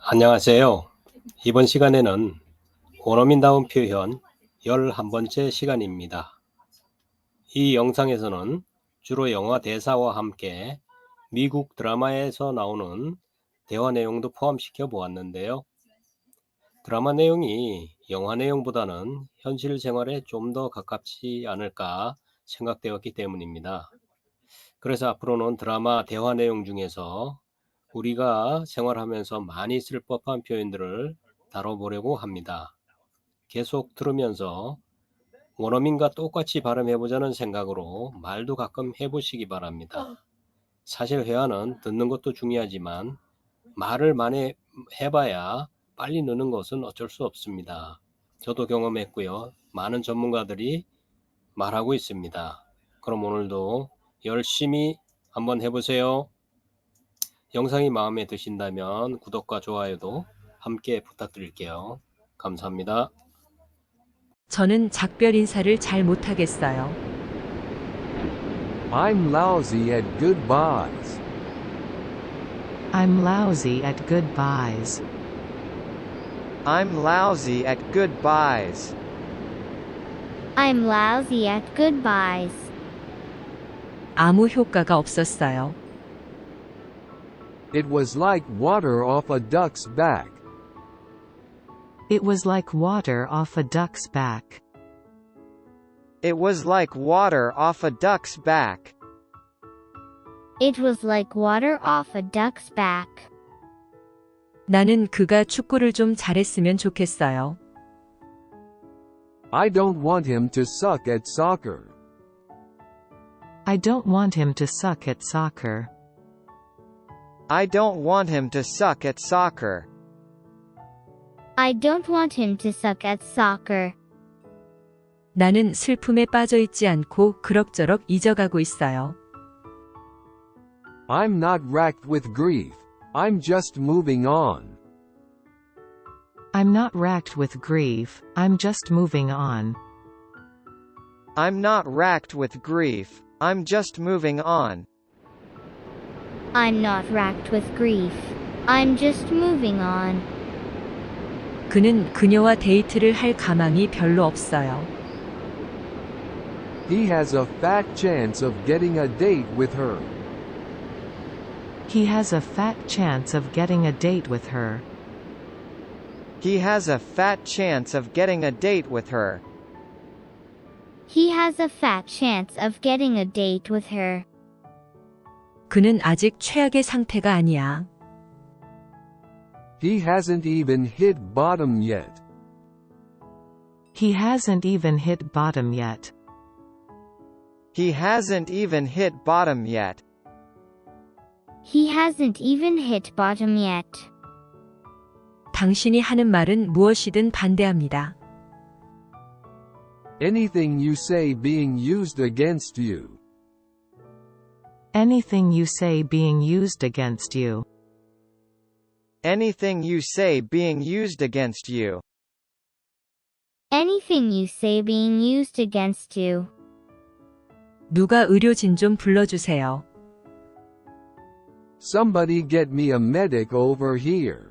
안녕하세요. 이번 시간에는 원어민다운 표현 11번째 시간입니다. 이 영상에서는 주로 영화 대사와 함께 미국 드라마에서 나오는 대화 내용도 포함시켜 보았는데요. 드라마 내용이 영화 내용보다는 현실 생활에 좀 더 가깝지 않을까 생각되었기 때문입니다. 그래서 앞으로는 드라마 대화 내용 중에서 우리가 생활하면서 많이 쓸 법한 표현들을 다뤄보려고 합니다. 계속 들으면서 원어민과 똑같이 발음해보자는 생각으로 말도 가끔 해보시기 바랍니다. 사실 회화는 듣는 것도 중요하지만 말을 많이 해봐야 빨리 느는 것은 어쩔 수 없습니다. 저도 경험했고요. 많은 전문가들이 말하고 있습니다. 그럼 오늘도 열심히 한번 해보세요. 영상이 마음에 드신다면 구독과 좋아요도 함께 부탁드릴게요. 감사합니다. 저는 작별 인사를 잘 못하겠어요. I'm lousy at goodbyes. I'm lousy at goodbyes. I'm lousy at goodbyes. I'm lousy at goodbyes. 아무 효과가 없었어요. It was like water off a duck's back. It was like water off a duck's back. It was like water off a duck's back. It was like water off a duck's back. 나는 그가 축구를 좀 잘했으면 좋겠어요. I don't want him to suck at soccer. I don't want him to suck at soccer. I don't want him to suck at soccer. I don't want him to suck at soccer. 나는 슬픔에 빠져 있지 않고 그럭저럭 잊어가고 있어요. I'm not racked with grief. I'm just moving on. I'm not racked with grief, I'm just moving on. I'm not racked with grief. I'm just moving on. I'm not racked with grief. I'm just moving on. 그는 그녀와 데이트를 할 가망이 별로 없어요. He has a fat chance of getting a date with her. He has a fat chance of getting a date with her. He has a fat chance of getting a date with her. He has a fat chance of getting a date with her. 그는 아직 최악의 상태가 아니야. He hasn't even hit bottom yet. He hasn't even hit bottom yet. He hasn't even hit bottom yet. He hasn't even hit bottom yet. 당신이 하는 말은 무엇이든 반대합니다. Anything you say being used against you. Anything you say being used against you. Anything you say being used against you. Anything you say being used against you. 누가 의료진 좀 불러주세요. Somebody get me a medic over here.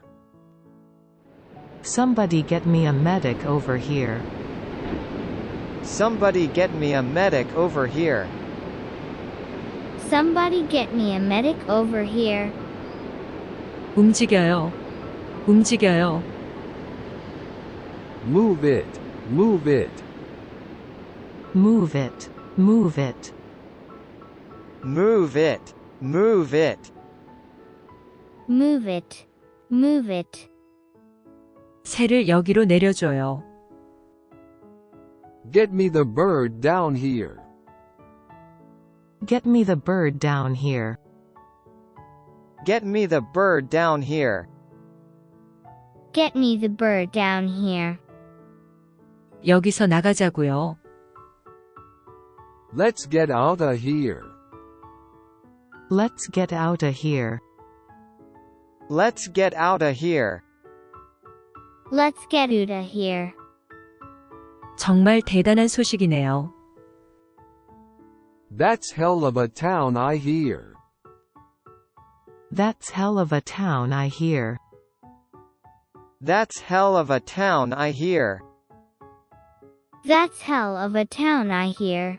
Somebody get me a medic over here. Somebody get me a medic over here. Somebody get me a medic over here. 움직여요. 움직여요. Move it. Move it. Move it. Move it. Move it. Move it. Move it. Move it. 새를 여기로 내려줘요. Get me the bird down here. Get me the bird down here. Get me the bird down here. Get me the bird down here. 여기서 나가자고요. Let's get out of here. Let's get out of here. Let's get out of here. Let's get out of here. 정말 대단한 소식이네요. That's hell of a town I hear. That's hell of a town I hear. That's hell of a town, I hear. That's hell of a town, I hear.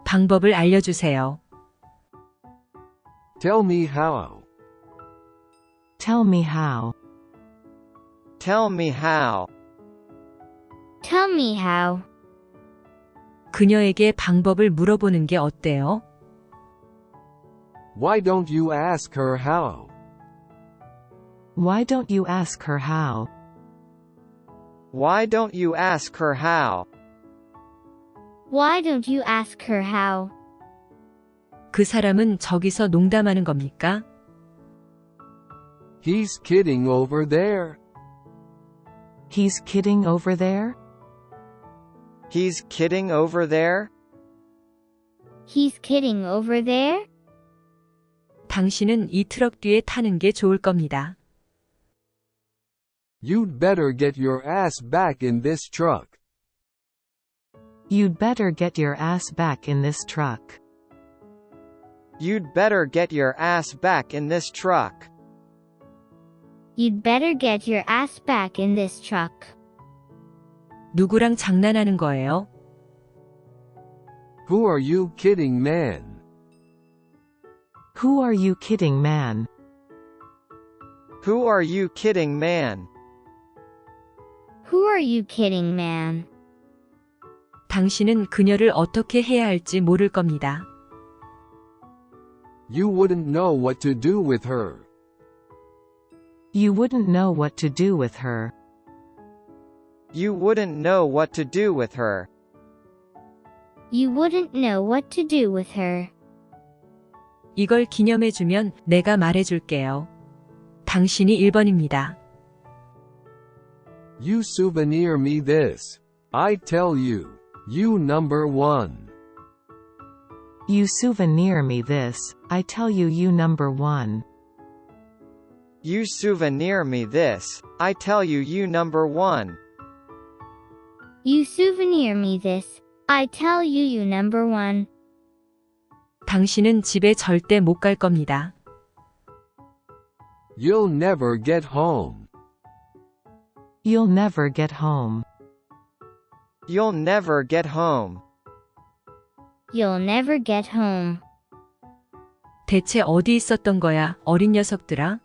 방법을 알려주세요. Tell me how. Tell me how. Tell me how. Tell me how. 그녀에게 방법을 물어보는 게 어때요? Why don't you ask her how? Why don't you ask her how? Why don't you ask her how? Why don't you ask her how? 그 사람은 저기서 농담하는 겁니까? He's kidding over there. He's kidding over there? He's kidding over there? He's kidding over there? 당신은 이 트럭 뒤에 타는 게 좋을 겁니다. You'd better get your ass back in this truck. You'd better get your ass back in this truck. You'd better get your ass back in this truck. You'd better get your ass back in this truck. 누구랑 장난하는 거예요? Who are you kidding, man? Who are you kidding, man? Who are you kidding, man? Who are you kidding, man? 당신은 그녀를 어떻게 해야 할지 모를 겁니다. You wouldn't know what to do with her. You wouldn't know what to do with her. You wouldn't know what to do with her. You wouldn't know what to do with her. 이걸 기념해주면 내가 말해줄게요. 당신이 1번입니다. You souvenir me this. I tell you, you number one. You souvenir me this, I tell you, you number one. You souvenir me this, I tell you, you number one. You souvenir me this. I tell you, you number one. 당신은 집에 절대 못 갈 겁니다. You'll never get home. You'll never get home. You'll never get home. You'll never get home. 대체 어디 있었던 거야, 어린 녀석들아?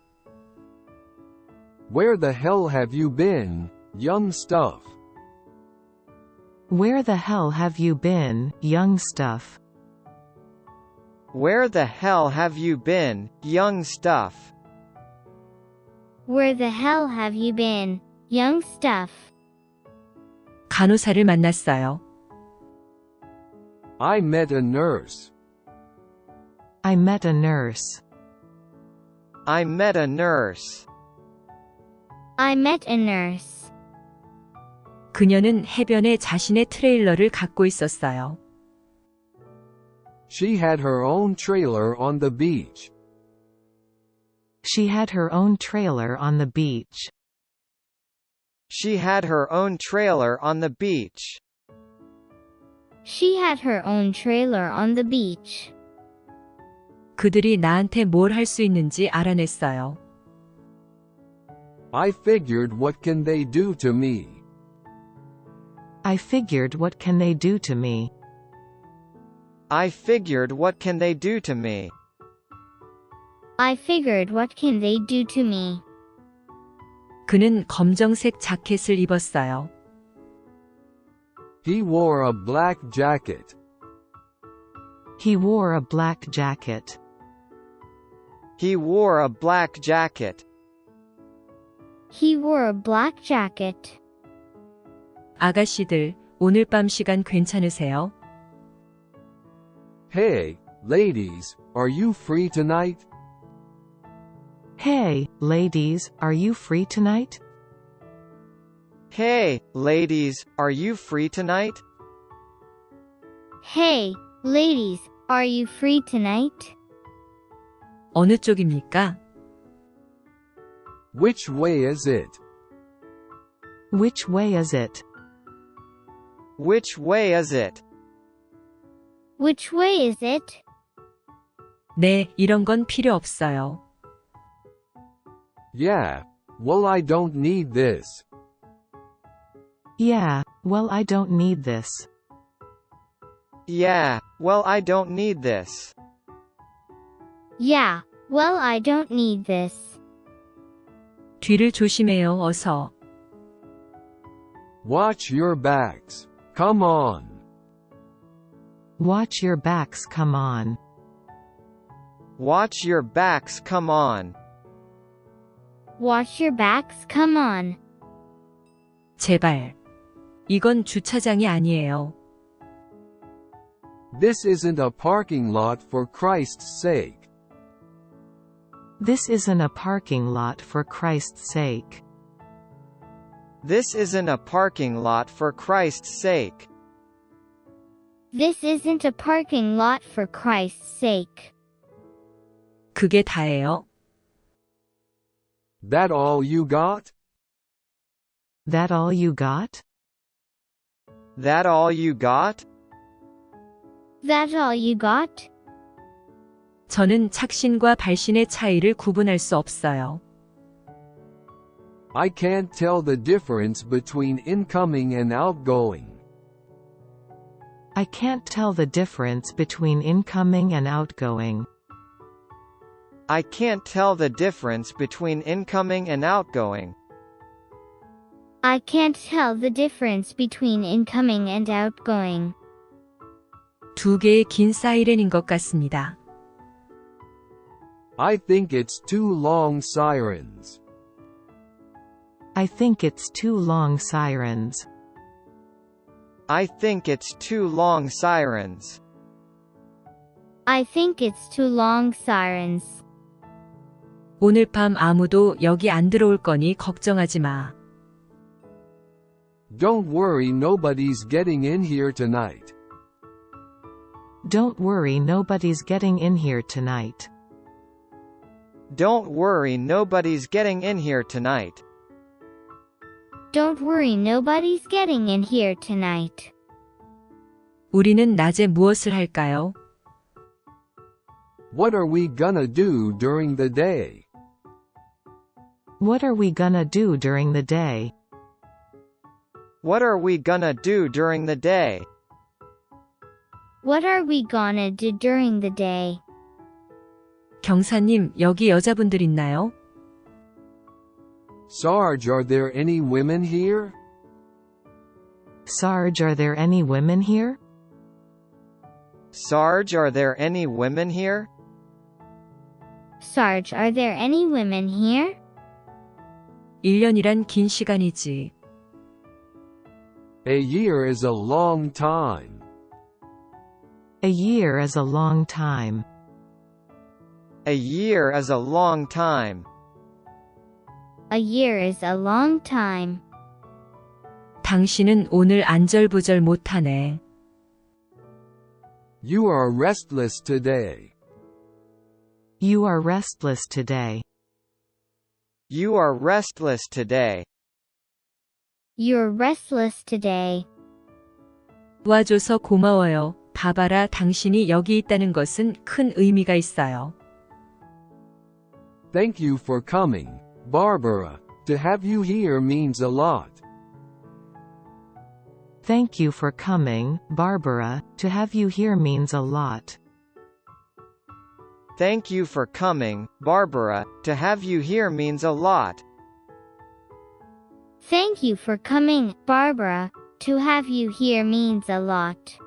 Where the hell have you been, young stuff? Where the hell have you been, young stuff? Where the hell have you been, young stuff? Where the hell have you been, young stuff? 간호사를 만났어요. I met a nurse. I met a nurse. I met a nurse. I met a nurse. 그녀는 해변에 자신의 트레일러를 갖고 있었어요. She had her own trailer on the beach. She had her own trailer on the beach. She had her own trailer on the beach. She had her own trailer on the beach. 그들이 나한테 뭘 할 수 있는지 알아냈어요. I figured, what can they do to me? I figured, what can they do to me? I figured, what can they do to me? I figured, what can they do to me? 그는 검정색 자켓을 입었어요. He wore a black jacket. He wore a black jacket. He wore a black jacket. He wore a black jacket. 아가씨들, 오늘 밤 시간 괜찮으세요? Hey, ladies, are you free tonight? Hey, ladies, are you free tonight? Hey, ladies, are you free tonight? Hey, ladies, are you free tonight? 어느 쪽입니까? Which way is it? Which way is it? Which way is it? Which way is it? 네, 이런 건 필요 없어요. Yeah, Well, I don't need this. Yeah, well, I don't need this. Yeah, well, I don't need this. Yeah, well, I don't need this. 뒤를 조심해요, 어서. Watch your backs. Come on. Watch your backs, come on. Watch your backs, come on. Watch your backs, come on. 제발. 이건 주차장이 아니에요. This isn't a parking lot for Christ's sake. This isn't a parking lot for Christ's sake. This isn't a parking lot for Christ's sake. This isn't a parking lot for Christ's sake. 그게 다예요. That all you got? That all you got? That all you got? That all you got? 저는 착신과 발신의 차이를 구분할 수 없어요. I can't tell the difference between incoming and outgoing. I can't tell the difference between incoming and outgoing. I can't tell the difference between incoming and outgoing. I can't tell the difference between incoming and outgoing. 두 개의 긴 사이렌인 것 같습니다. I think it's two long sirens. I think it's two long sirens. I think it's two long sirens. I think it's two long sirens. 오늘 밤 아무도 여기 안 들어올 거니 걱정하지 마. Don't worry, nobody's getting in here tonight. Don't worry, nobody's getting in here tonight. Don't worry, nobody's getting in here tonight. Don't worry, nobody's getting in here tonight. 우리는 낮에 무엇을 할까요? What are we gonna do during the day? What are we gonna do during the day? What are we gonna do during the day? What are we gonna do during the day? 경사님, 여기 여자분들 있나요? Sarge, are there any women here? Sarge, are there any women here? Sarge, are there any women here? Sarge, are there any women here? 1년이란 긴 시간이지. A year is a long time. A year is a long time. A year is a long time. A year is a long time. 당신은 오늘 안절부절 못하네. You are restless today. You are restless today. You are restless today. You're restless today. 도와줘서 고마워요. 바바라, 당신이 여기 있다는 것은 큰 의미가 있어요. Thank you for coming, Barbara. To have you here means a lot. Thank you for coming, Barbara. To have you here means a lot. Thank you for coming, Barbara. To have you here means a lot. Thank you for coming, Barbara. To have you here means a lot.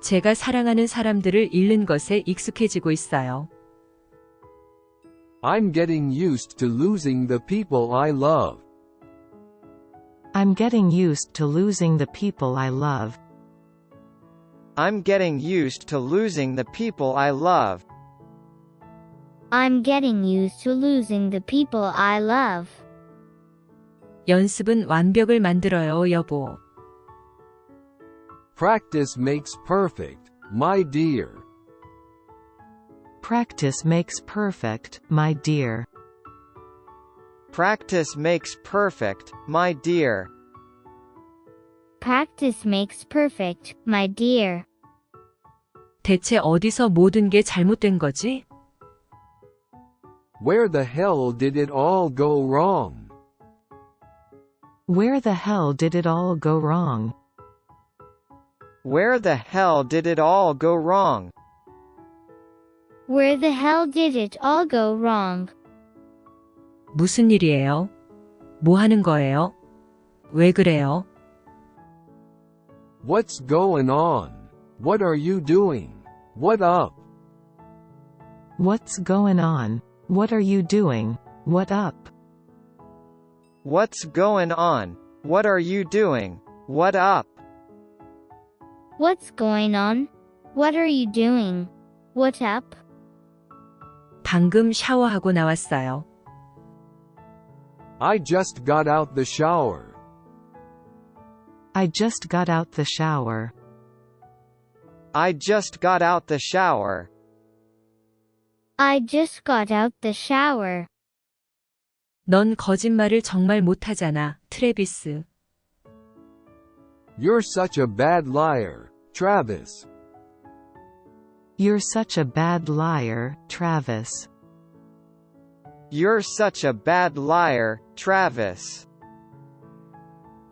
제가 사랑하는 사람들을 잃는 것에 익숙해지고 있어요. I'm getting used to losing the people I love. I'm getting used to losing the people I love. I'm getting used to losing the people I love. I'm getting used to losing the people I love. 연습은 완벽을 만들어요, 여보. Practice makes perfect, my dear. Practice makes perfect, my dear. Practice makes perfect, my dear. Practice makes perfect, my dear. 대체 어디서 모든 게 잘못된 거지? Where the hell did it all go wrong? Where the hell did it all go wrong? Where the hell did it all go wrong? Where the hell did it all go wrong? 무슨 일이에요? 뭐 하는 거예요? 왜 그래요? What's going on? What are you doing? What up? What's going on? What are you doing? What up? What's going on? What are you doing? What up? What's going on? What are you doing? What up? 방금 샤워하고 나왔어요. I just got out the shower. I just got out the shower. I just got out the shower. I just got out the shower. 넌 거짓말을 정말 못하잖아, 트래비스. You're such a bad liar, Travis. You're such a bad liar, Travis. You're such a bad liar, Travis.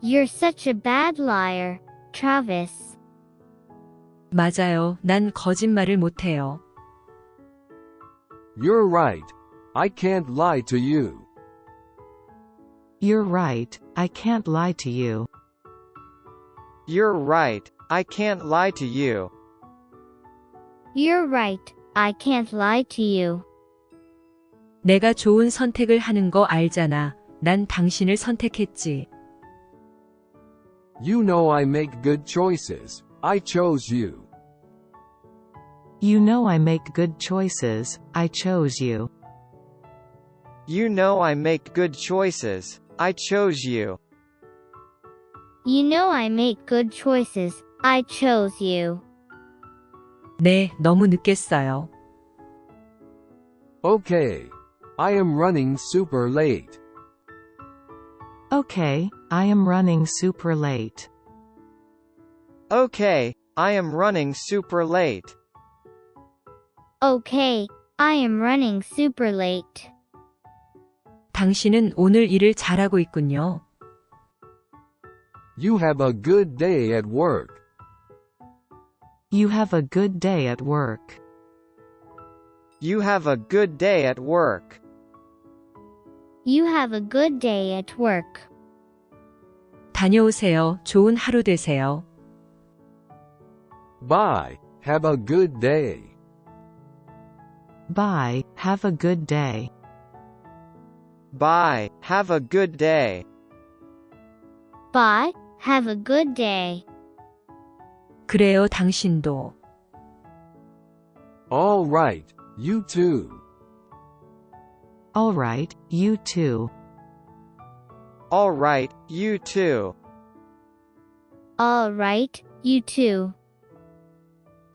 You're such a bad liar, Travis. 맞아요. 난 거짓말을 못해요. You're right. I can't lie to you. You're right, I can't lie to you. You're right, I can't lie to you. You're right, I can't lie to you. 내가 좋은 선택을 하는 거 알잖아. 난 당신을 선택했지. You know I make good choices. I chose you. You know I make good choices, I chose you. You know I make good choices. I chose you. You know I make good choices. I chose you. 네, 너무 늦겠어요. Okay. I am running super late. Okay, I am running super late. Okay, I am running super late. Okay, I am running super late. 당신은 오늘 일을 잘하고 있군요. You have a good day at work. You have a good day at work. You have a good day at work. You have a good day at work. 다녀오세요. 좋은 하루 되세요. Bye. Have a good day. Bye, have a good day. Bye, have a good day. Bye, have a good day. 그래요, 당신도. All right. You too. Alright, you too. Alright, you too. All right, you too.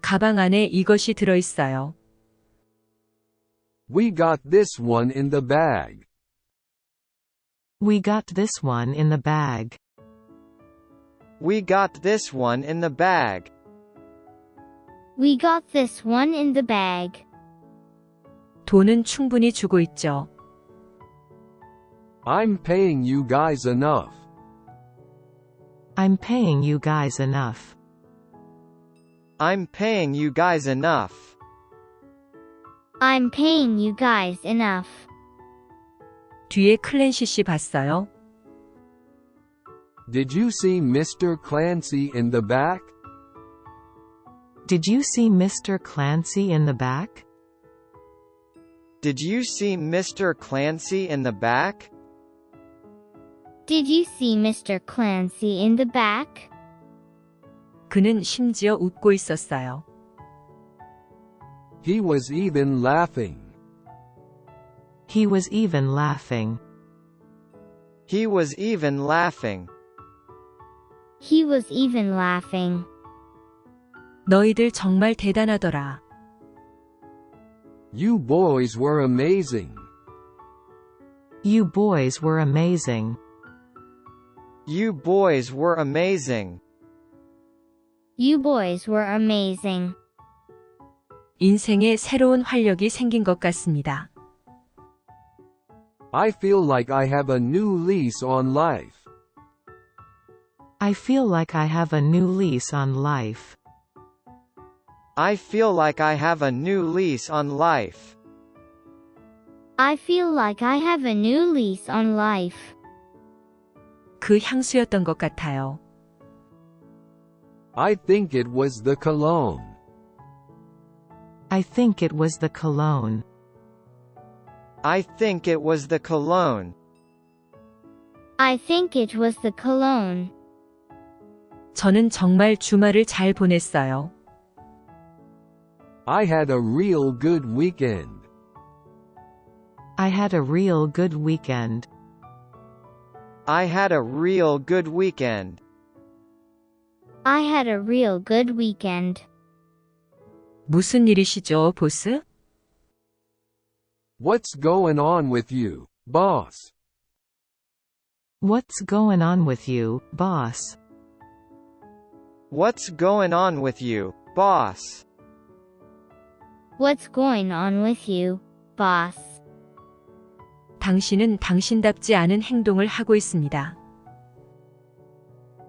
가방 안에 이것이 들어있어요. We got this one in the bag. We got this one in the bag. We got this one in the bag. We got this one in the bag. 돈은 충분히 주고 있죠. I'm paying you guys enough. I'm paying you guys enough. I'm paying you guys enough. I'm paying you guys enough. 뒤에 클랜시 씨 봤어요? Did you see Mr. Clancy in the back? Did you see Mr. Clancy in the back? Did you see Mr. Clancy in the back? Did you see Mr. Clancy in the back? 그는 심지어 웃고 있었어요. He was even laughing. He was even laughing. He was even laughing. He was even laughing. 너희들 정말 대단하더라. You boys were amazing. You boys were amazing. You boys were amazing. You boys were amazing. 인생에 새로운 활력이 생긴 것 같습니다. I feel like I have a new lease on life. I feel like I have a new lease on life. I feel like I have a new lease on life. I feel like I have a new lease on life. 그 향수였던 것 같아요. I think it was the cologne. I think it was the cologne. I think it was the cologne. I think it was the cologne. 저는 정말 주말을 잘 보냈어요. I had a real good weekend. I had a real good weekend. I had a real good weekend. I had a real good weekend. 무슨 일이시죠, 보스? What's going on with you, boss? What's going on with you, boss? What's going on with you, boss? What's going on with you, boss? 당신은 당신답지 않은 행동을 하고 있습니다.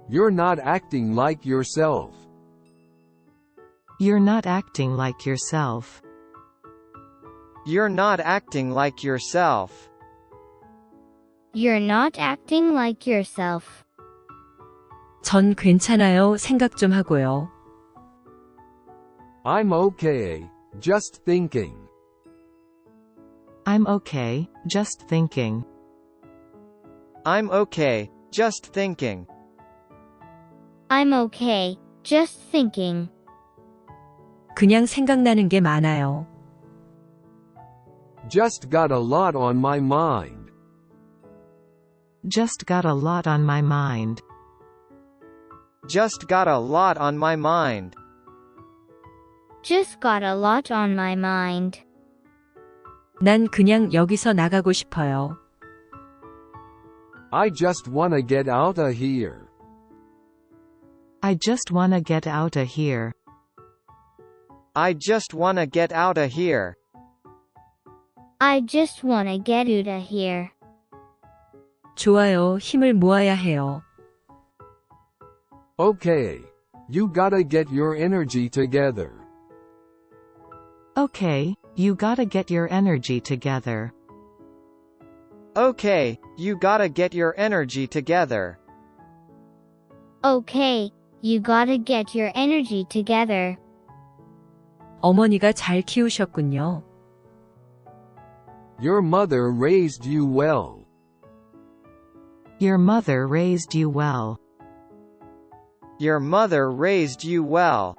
You're not acting like yourself. You're not acting like yourself. You're not acting like yourself. You're not acting like yourself. 전 괜찮아요. 생각 좀 하고요. I'm okay, just thinking. I'm okay, just thinking. I'm okay, just thinking. I'm okay, just thinking. 그냥 생각나는 게 많아요. Just got a lot on my mind. Just got a lot on my mind. Just got a lot on my mind. Just got a lot on my mind. 난 그냥 여기서 나가고 싶어요. I just wanna get out of here. I just wanna get out of here. I just wanna get out of here. I just wanna get out of here. 좋아요. 힘을 모아야 해요. Okay. You gotta get your energy together. Okay, you gotta get your energy together. Okay, you gotta get your energy together. Okay, you gotta get your energy together. 어머니가 잘 키우셨군요. Your mother raised you well. Your mother raised you well. Your mother raised you well.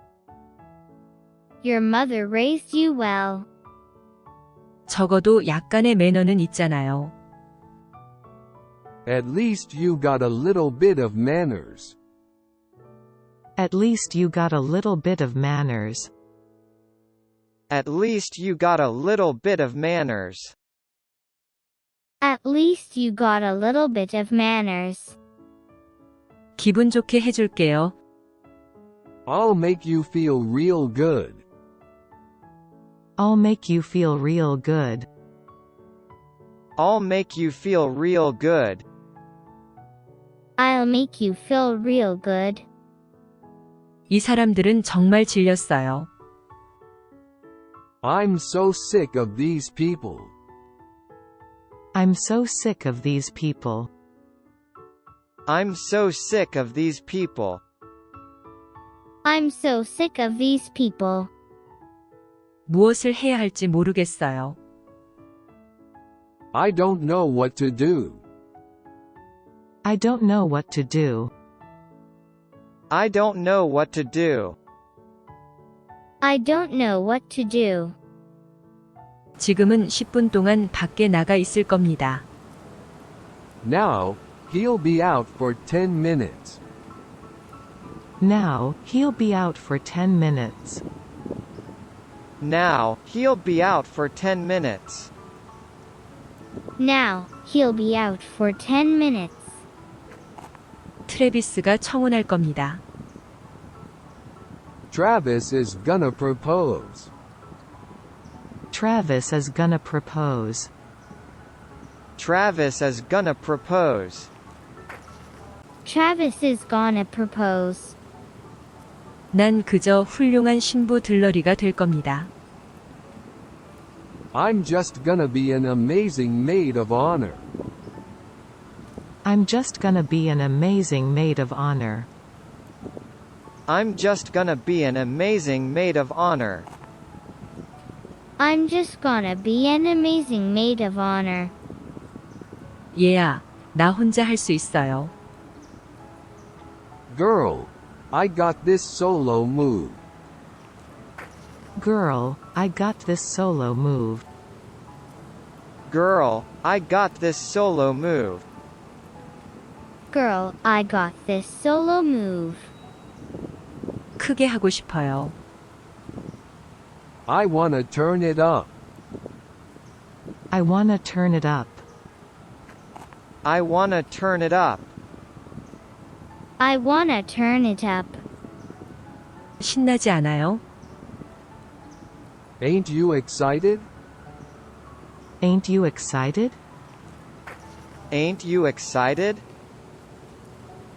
Your mother raised you well. 적어도 약간의 매너는 있잖아요. At least you got a little bit of manners. At least you got a little bit of manners. At least you got a little bit of manners. At least you got a little bit of manners. 기분 좋게 해줄게요. I'll make you feel real good. I'll make you feel real good. I'll make you feel real good. I'll make you feel real good. 이 사람들은 정말 질렸어요. I'm so sick of these people. I'm so sick of these people. I'm so sick of these people. I'm so sick of these people. 무엇을 해야 할지 모르겠어요. I don't know what to do. I don't know what to do. I don't know what to do. I don't know what to do. 지금은 10분 동안 밖에 나가 있을 겁니다. Now, he'll be out for 10 minutes. Now, he'll be out for 10 minutes. Now, he'll be out for 10 minutes. Now, he'll be out for 10 minutes. 트래비스가 청혼할 겁니다. Travis is gonna propose. Travis is gonna propose. Travis is gonna propose. Travis is gonna propose. 난 그저 훌륭한 신부 들러리가 될 겁니다. I'm just gonna be an amazing maid of honor. I'm just gonna be an amazing maid of honor. I'm just gonna be an amazing maid of honor. I'm just gonna be an amazing maid of honor. 얘야, 나 혼자 할 수 있어요. Girl, I got this solo move. Girl, I got this solo move. Girl, I got this solo move. Girl, I got this solo move. 크게 하고 싶어요. I wanna turn it up. I wanna turn it up. I wanna turn it up. I wanna turn it up. 신나지 않아요? Ain't you excited? Ain't you excited? Ain't you excited?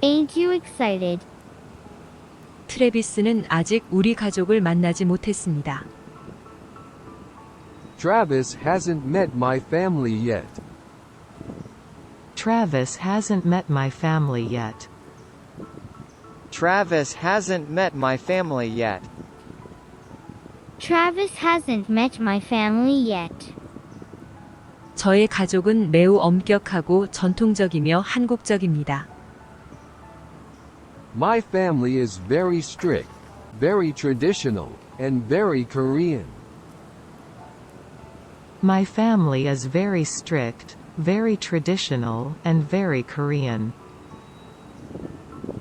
Ain't you excited? 트래비스는 아직 우리 가족을 만나지 못했습니다. Travis hasn't met my family yet. Travis hasn't met my family yet. Travis hasn't met my family yet. Travis hasn't met my family yet. 저의 가족은 매우 엄격하고 전통적이며 한국적입니다. My family is very strict, very traditional, and very Korean. My family is very strict, very traditional, and very Korean.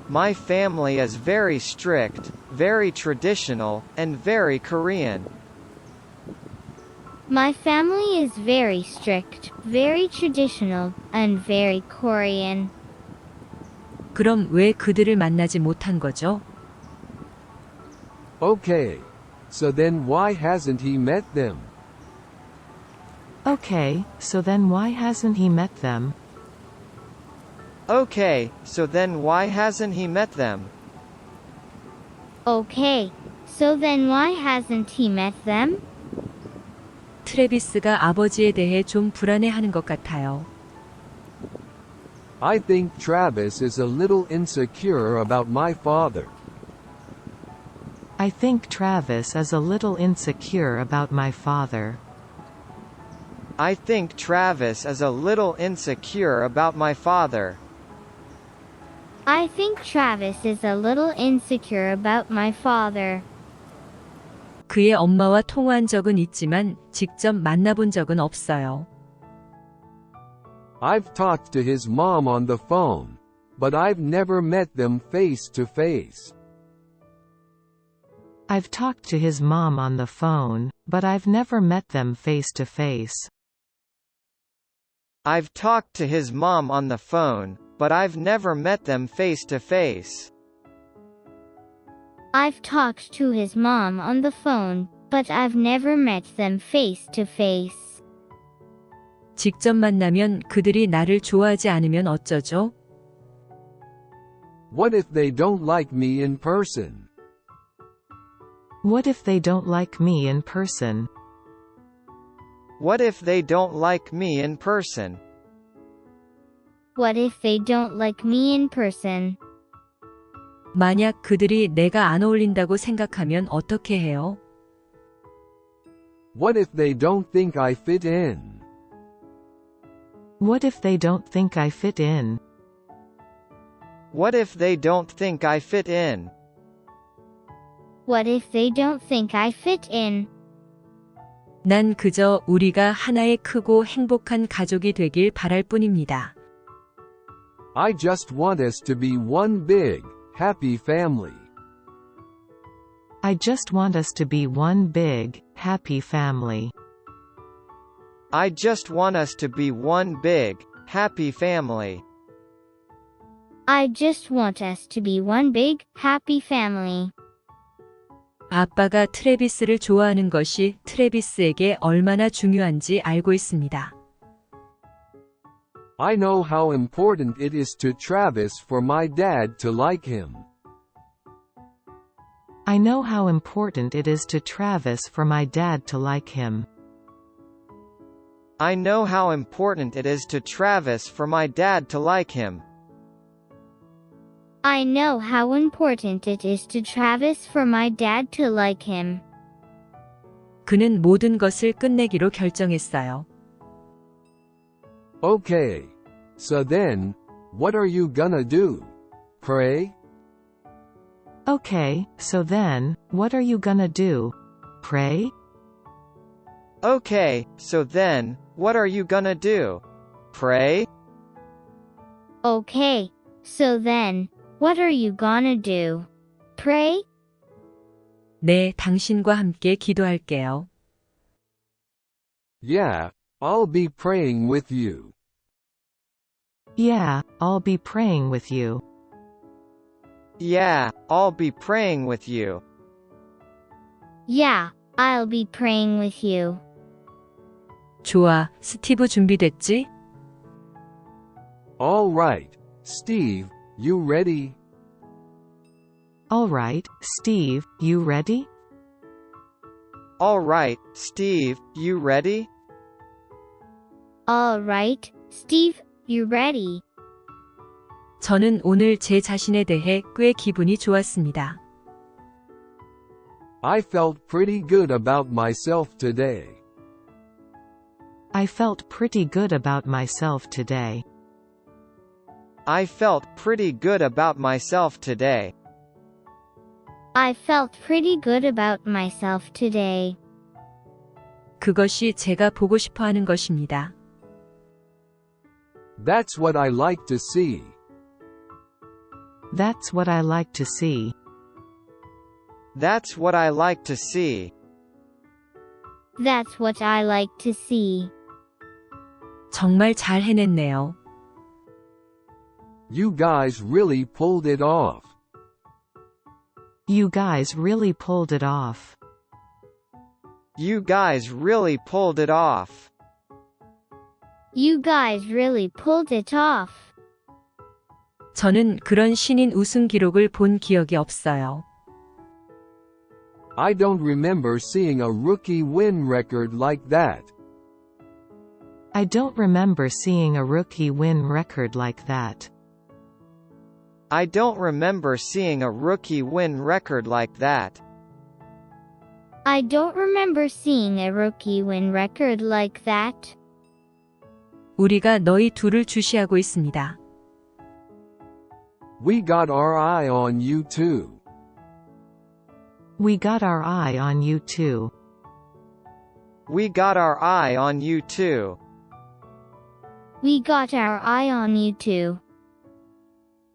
My family is very strict, very traditional, and very Korean. My family is very strict, very traditional, and very Korean. 그럼 왜 그들을 만나지 못한 거죠? Okay. So then why hasn't he met them? Okay, so then why hasn't he met them? Okay, so then why hasn't he met them? Okay, so then why hasn't he met them? 트래비스가 아버지에 대해 좀 불안해하는 것 같아요. I think Travis is a little insecure about my father. I think Travis is a little insecure about my father. I think Travis is a little insecure about my father. I think Travis is a little insecure about my father. 그의 엄마와 통화한 적은 있지만 직접 만나본 적은 없어요. I've talked to his mom on the phone, but I've never met them face to face. I've talked to his mom on the phone, but I've never met them face to face. I've talked to his mom on the phone, but I've never met them face to face. I've talked to his mom on the phone, but I've never met them face to face. 직접 만나면 그들이 나를 좋아하지 않으면 어쩌죠? What if they don't like me in person? What if they don't like me in person? What if they don't like me in person? What if they don't like me in person? 만약 그들이 내가 안 어울린다고 생각하면 어떻게 해요? What if they don't think I fit in? What if they don't think I fit in? What if they don't think I fit in? What if they don't think I fit in? 난 그저 우리가 하나의 크고 행복한 가족이 되길 바랄 뿐입니다. I just want us to be one big, happy family. I just want us to be one big, happy family. I just want us to be one big, happy family. I just want us to be one big, happy family. 아빠가 트래비스를 좋아하는 것이 트래비스에게 얼마나 중요한지 알고 있습니다. I know how important it is to Travis for my dad to like him. I know how important it is to Travis for my dad to like him. I know how important it is to Travis for my dad to like him. I know how important it is to Travis for my dad to like him. 그는 모든 것을 끝내기로 결정했어요. Okay. So then, what are you gonna do? Pray? Okay, so then, what are you gonna do? Pray? Okay, so then, what are you gonna do? Pray? Okay, so then, what are you gonna do? Pray? 네, 당신과 함께 기도할게요. Yeah, I'll be praying with you. Yeah, I'll be praying with you. Yeah, I'll be praying with you. Yeah, I'll be praying with you. 좋아, 스티브 준비됐지? All right, Steve, you ready? Alright, Steve, you ready? Alright, Steve, you ready? All right, Steve, you ready? 저는 오늘 제 자신에 대해 꽤 기분이 좋았습니다. I felt pretty good about myself today. I felt pretty good about myself today. I felt pretty good about myself today. I felt pretty good about myself today. 그것이 제가 보고 싶어 하는 것입니다. That's what I like to see. That's what I like to see. That's what I like to see. That's what I like to see. 정말 잘 해냈네요. You guys really pulled it off. You guys really pulled it off. You guys really pulled it off. You guys really pulled it off. 저는 그런 신인 우승 기록을 본 기억이 없어요. I don't remember seeing a rookie win record like that. I don't remember seeing a rookie win record like that. I don't remember seeing a rookie win record like that. I don't remember seeing a rookie win record like that. 우리가 너희 둘을 주시하고 있습니다. We got our eye on you too. We got our eye on you too. We got our eye on you too. We got our eye on you too.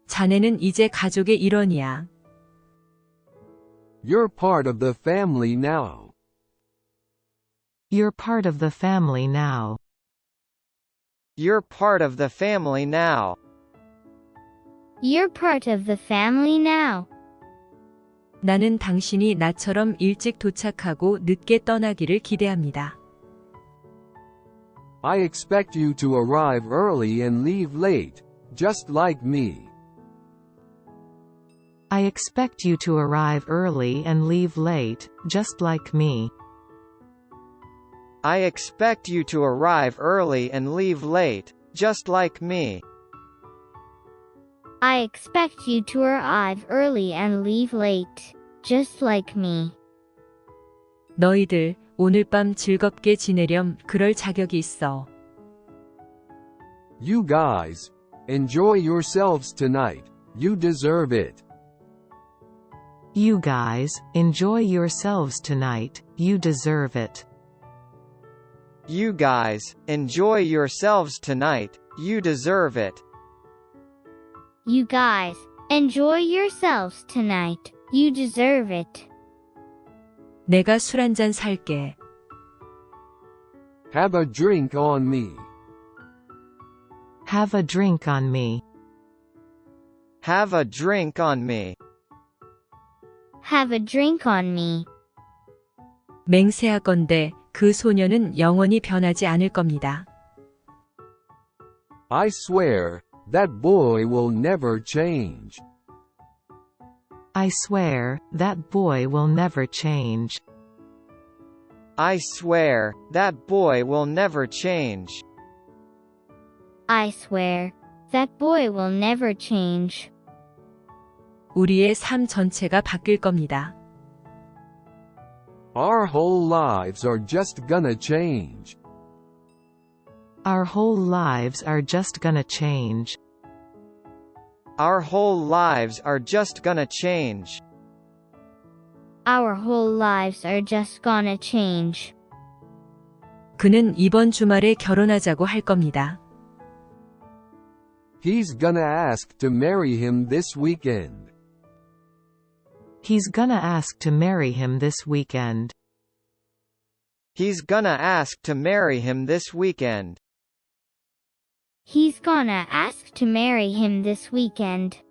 자네는 이제 가족의 일원이야. You're part of the family now. You're part of the family now. You're part of the family now. You're part of the family now. 나는 당신이 나처럼 일찍 도착하고 늦게 떠나기를 기대합니다. I expect you to arrive early and leave late, just like me. I expect you to arrive early and leave late, just like me. I expect you to arrive early and leave late, just like me. I expect you to arrive early and leave late, just like me. 너희들 오늘 밤 즐겁게 지내렴 그럴 자격이 있어. You guys, enjoy yourselves tonight. You deserve it. You guys, enjoy yourselves tonight, you deserve it. You guys, enjoy yourselves tonight, you deserve it. You guys, enjoy yourselves tonight. You deserve it. 내가 술 한잔 살게. Have a drink on me. Have a drink on me. Have a drink on me. Have a drink on me. 맹세하건대 그 소녀는 영원히 변하지 않을 겁니다. I swear, that boy will never change. I swear, that boy will never change. I swear, that boy will never change. I swear, that boy will never change. 우리의 삶 전체가 바뀔 겁니다. Our whole lives are just gonna change. Our whole lives are just gonna change. Our whole lives are just gonna change. Our whole lives are just gonna change. 그는 이번 주말에 결혼하자고 할 겁니다. He's gonna ask to marry him this weekend. He's gonna ask to marry him this weekend. He's gonna ask to marry him this weekend. He's gonna ask to marry him this weekend.